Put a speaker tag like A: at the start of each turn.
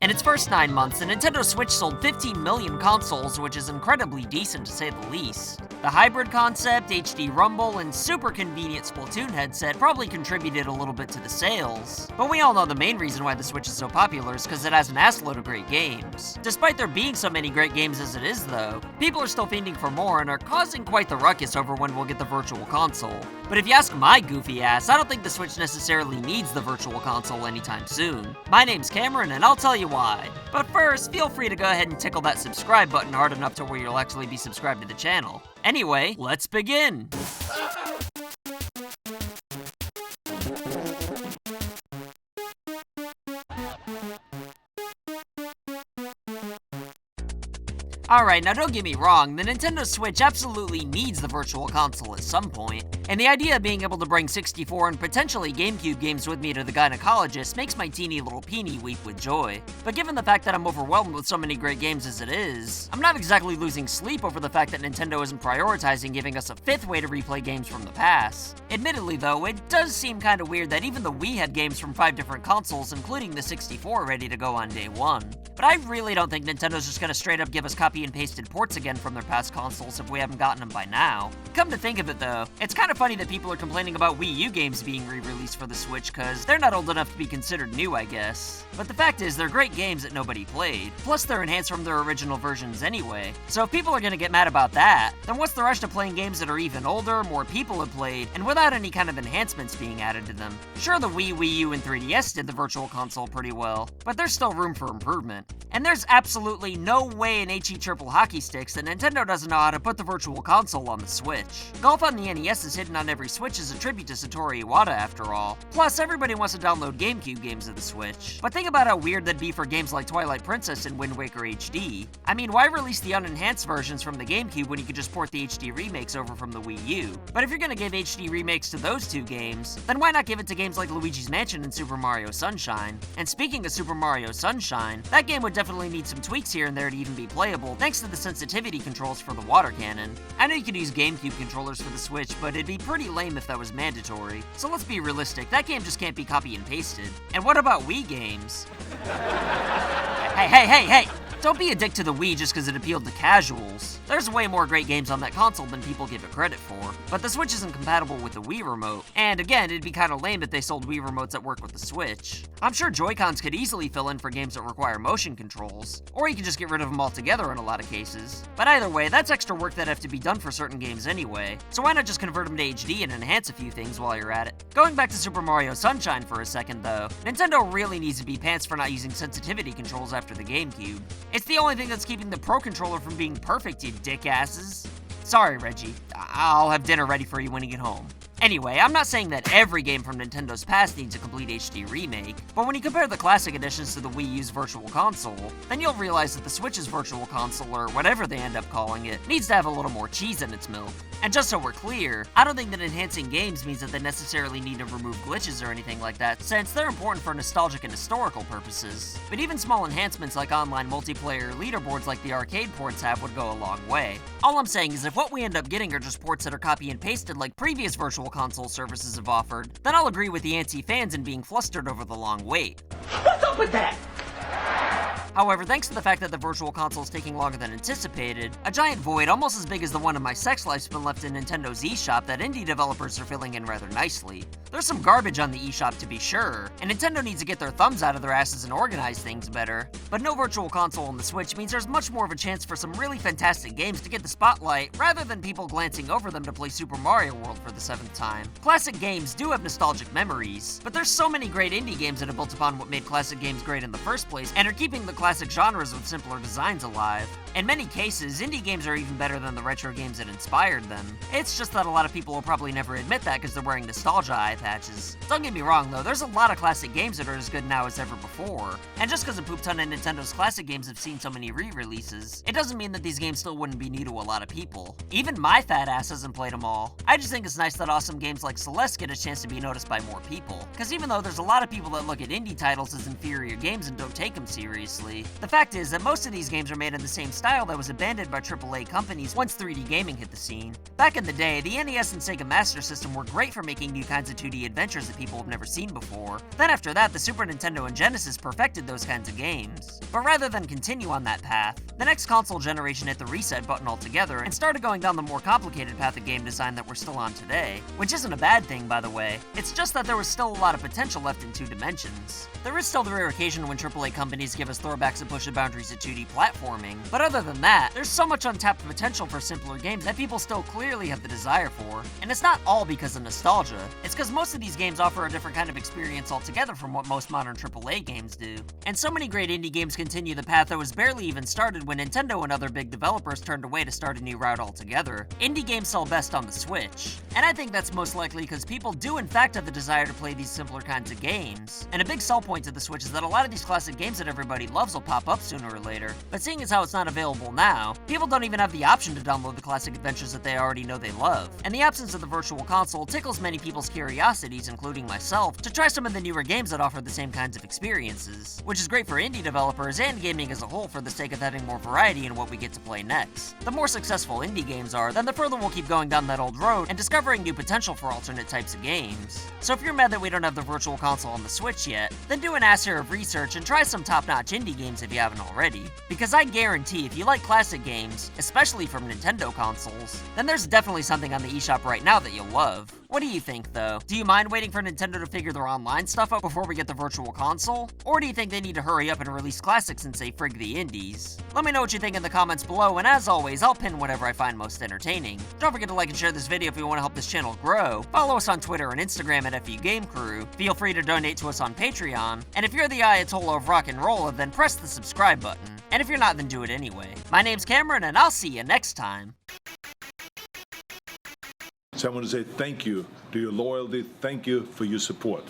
A: In its first 9 months, the Nintendo Switch sold 15 million consoles, which is incredibly decent to say the least. The hybrid concept, HD rumble, and super convenient Splatoon headset probably contributed a little bit to the sales. But we all know the main reason why the Switch is so popular is because it has an assload of great games. Despite there being so many great games as it is though, people are still fiending for more and are causing quite the ruckus over when we'll get the Virtual Console. But if you ask my goofy ass, I don't think the Switch necessarily needs the Virtual Console anytime soon. My name's Cameron and I'll tell you why. But first, feel free to go ahead and tickle that subscribe button hard enough to where you'll actually be subscribed to the channel. Anyway, let's begin! Alright, now don't get me wrong, the Nintendo Switch absolutely needs the Virtual Console at some point, and the idea of being able to bring 64 and potentially GameCube games with me to the gynecologist makes my teeny little peenie weep with joy. But given the fact that I'm overwhelmed with so many great games as it is, I'm not exactly losing sleep over the fact that Nintendo isn't prioritizing giving us a fifth way to replay games from the past. Admittedly though, it does seem kinda weird that even the Wii had games from 5 different consoles, including the 64, ready to go on day one. But I really don't think Nintendo's just gonna straight up give us copy and pasted ports again from their past consoles if we haven't gotten them by now. Come to think of it though, it's kinda funny that people are complaining about Wii U games being re-released for the Switch cause they're not old enough to be considered new, I guess. But the fact is, they're great games that nobody played. Plus, they're enhanced from their original versions anyway. So if people are gonna get mad about that, then what's the rush to playing games that are even older, more people have played, and without any kind of enhancements being added to them? Sure, the Wii, Wii U, and 3DS did the Virtual Console pretty well, but there's still room for improvement. And there's absolutely no way in HE Triple Hockey Sticks that Nintendo doesn't know how to put the Virtual Console on the Switch. Golf on the NES is hidden on every Switch as a tribute to Satoru Iwata after all. Plus, everybody wants to download GameCube games of the Switch. But think about how weird that'd be for games like Twilight Princess and Wind Waker HD. I mean, why release the unenhanced versions from the GameCube when you could just port the HD remakes over from the Wii U? But if you're gonna give HD remakes to those two games, then why not give it to games like Luigi's Mansion and Super Mario Sunshine? And speaking of Super Mario Sunshine, that game would definitely need some tweaks here and there to even be playable, thanks to the sensitivity controls for the water cannon. I know you could use GameCube controllers for the Switch, but it'd be pretty lame if that was mandatory. So let's be realistic, that game just can't be copy and pasted. And what about Wii games? Hey! Don't be a dick to the Wii just because it appealed to casuals. There's way more great games on that console than people give it credit for. But the Switch isn't compatible with the Wii Remote. And again, it'd be kinda lame if they sold Wii Remotes that work with the Switch. I'm sure Joy-Cons could easily fill in for games that require motion controls. Or you could just get rid of them altogether in a lot of cases. But either way, that's extra work that'd have to be done for certain games anyway. So why not just convert them to HD and enhance a few things while you're at it? Going back to Super Mario Sunshine for a second though, Nintendo really needs to be pants for not using sensitivity controls after the GameCube. It's the only thing that's keeping the Pro Controller from being perfect, you dickasses. Sorry, Reggie. I'll have dinner ready for you when you get home. Anyway, I'm not saying that every game from Nintendo's past needs a complete HD remake, but when you compare the classic editions to the Wii U's Virtual Console, then you'll realize that the Switch's Virtual Console, or whatever they end up calling it, needs to have a little more cheese in its milk. And just so we're clear, I don't think that enhancing games means that they necessarily need to remove glitches or anything like that, since they're important for nostalgic and historical purposes. But even small enhancements like online multiplayer leaderboards like the arcade ports have would go a long way. All I'm saying is if what we end up getting are just ports that are copy and pasted like previous Virtual Console services have offered, then I'll agree with the antsy fans in being flustered over the long wait.
B: What's up with that?
A: However, thanks to the fact that the Virtual Console is taking longer than anticipated, a giant void almost as big as the one in my sex life's been left in Nintendo's eShop that indie developers are filling in rather nicely. There's some garbage on the eShop to be sure, and Nintendo needs to get their thumbs out of their asses and organize things better. But no Virtual Console on the Switch means there's much more of a chance for some really fantastic games to get the spotlight, rather than people glancing over them to play Super Mario World for the 7th time. Classic games do have nostalgic memories, but there's so many great indie games that have built upon what made classic games great in the first place, and are keeping the classic genres with simpler designs alive. In many cases, indie games are even better than the retro games that inspired them. It's just that a lot of people will probably never admit that because they're wearing nostalgia eye patches. Don't get me wrong though, there's a lot of classic games that are as good now as ever before. And just because a poop ton of Nintendo's classic games have seen so many re-releases, it doesn't mean that these games still wouldn't be new to a lot of people. Even my fat ass hasn't played them all. I just think it's nice that awesome games like Celeste get a chance to be noticed by more people. Because even though there's a lot of people that look at indie titles as inferior games and don't take them seriously, honestly. The fact is that most of these games are made in the same style that was abandoned by AAA companies once 3D gaming hit the scene. Back in the day, the NES and Sega Master System were great for making new kinds of 2D adventures that people have never seen before. Then after that, the Super Nintendo and Genesis perfected those kinds of games. But rather than continue on that path, the next console generation hit the reset button altogether and started going down the more complicated path of game design that we're still on today. Which isn't a bad thing, by the way. It's just that there was still a lot of potential left in 2 dimensions. There is still the rare occasion when AAA companies give us throwbacks and push the boundaries of 2D platforming, but other than that, there's so much untapped potential for simpler games that people still clearly have the desire for. And it's not all because of nostalgia, it's because most of these games offer a different kind of experience altogether from what most modern AAA games do. And so many great indie games continue the path that was barely even started when Nintendo and other big developers turned away to start a new route altogether. Indie games sell best on the Switch, and I think that's most likely because people do in fact have the desire to play these simpler kinds of games. And a big sell point to the Switch is that a lot of these classic games that everybody loves will pop up sooner or later, but seeing as how it's not available now, people don't even have the option to download the classic adventures that they already know they love. And the absence of the Virtual Console tickles many people's curiosities, including myself, to try some of the newer games that offer the same kinds of experiences, which is great for indie developers and gaming as a whole for the sake of having more variety in what we get to play next. The more successful indie games are, then the further we'll keep going down that old road and discovering new potential for alternate types of games. So if you're mad that we don't have the Virtual Console on the Switch yet, then do an ass hair of research and try some top-notch indie games if you haven't already. Because I guarantee if you like classic games, especially from Nintendo consoles, then there's definitely something on the eShop right now that you'll love. What do you think, though? Do you mind waiting for Nintendo to figure their online stuff out before we get the Virtual Console? Or do you think they need to hurry up and release classics and say frig the indies? Let me know what you think in the comments below, and as always, I'll pin whatever I find most entertaining. Don't forget to like and share this video if you want to help this channel grow. Follow us on Twitter and Instagram at FUgameCrue. Feel free to donate to us on Patreon. And if you're the Ayatollah of rock and roll, then press the subscribe button. And if you're not, then do it anyway. My name's Cameron, and I'll see you next time.
B: So I want to say thank you to your loyalty, thank you for your support.